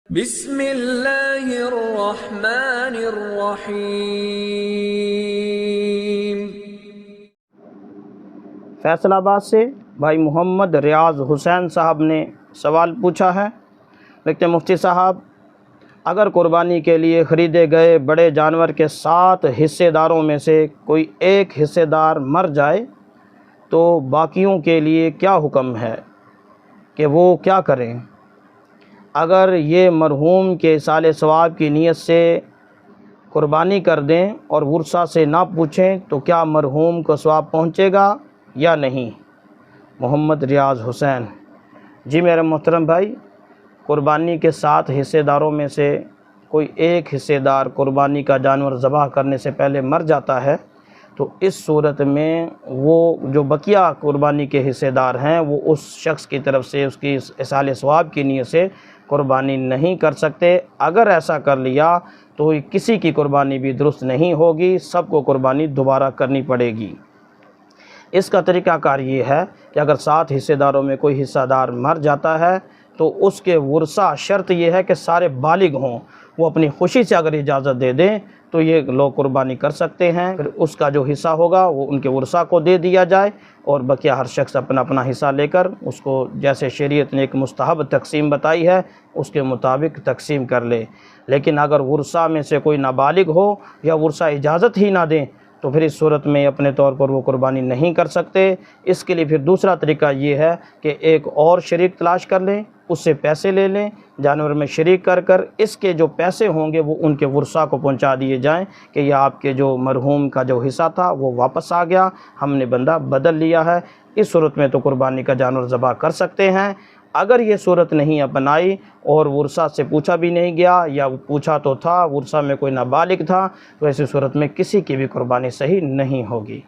بسم اللہ الرحمن الرحیم۔ فیصل آباد سے بھائی محمد ریاض حسین صاحب نے سوال پوچھا ہے۔ لکھتے ہیں مفتی صاحب، اگر قربانی کے لیے خریدے گئے بڑے جانور کے 7 حصے داروں میں سے کوئی ایک حصے دار مر جائے تو باقیوں کے لیے کیا حکم ہے کہ وہ کیا کریں؟ اگر یہ مرحوم کے ایصال ثواب کی نیت سے قربانی کر دیں اور ورثہ سے نہ پوچھیں تو کیا مرحوم کو ثواب پہنچے گا یا نہیں؟ محمد ریاض حسین: جی میرے محترم بھائی، قربانی کے 7 حصے داروں میں سے کوئی ایک حصے دار قربانی کا جانور ذبح کرنے سے پہلے مر جاتا ہے تو اس صورت میں وہ جو بقیہ قربانی کے حصے دار ہیں وہ اس شخص کی طرف سے اس کی ایصال ثواب کی نیت سے قربانی نہیں کر سکتے۔ اگر ایسا کر لیا تو کسی کی قربانی بھی درست نہیں ہوگی، سب کو قربانی دوبارہ کرنی پڑے گی۔ اس کا طریقہ کار یہ ہے کہ اگر 7 حصے داروں میں کوئی حصہ دار مر جاتا ہے تو اس کے ورثہ، شرط یہ ہے کہ سارے بالغ ہوں، وہ اپنی خوشی سے اگر اجازت دے دیں تو یہ لوگ قربانی کر سکتے ہیں۔ پھر اس کا جو حصہ ہوگا وہ ان کے ورثہ کو دے دیا جائے اور بقیہ ہر شخص اپنا اپنا حصہ لے کر اس کو جیسے شریعت نے ایک مستحب تقسیم بتائی ہے اس کے مطابق تقسیم کر لے۔ لیکن اگر ورثہ میں سے کوئی نابالغ ہو یا ورثہ اجازت ہی نہ دیں تو پھر اس صورت میں اپنے طور پر وہ قربانی نہیں کر سکتے۔ اس کے لیے پھر دوسرا طریقہ یہ ہے کہ ایک اور شریک تلاش کر لیں، اس سے پیسے لے لیں، جانور میں شریک کر اس کے جو پیسے ہوں گے وہ ان کے ورثہ کو پہنچا دیے جائیں کہ یہ آپ کے جو مرحوم کا جو حصہ تھا وہ واپس آ گیا، ہم نے بندہ بدل لیا ہے۔ اس صورت میں تو قربانی کا جانور ذبح کر سکتے ہیں۔ اگر یہ صورت نہیں اپنائی اور ورثہ سے پوچھا بھی نہیں گیا یا پوچھا تو تھا ورثہ میں کوئی نابالغ تھا تو ایسی صورت میں کسی کی بھی قربانی صحیح نہیں ہوگی۔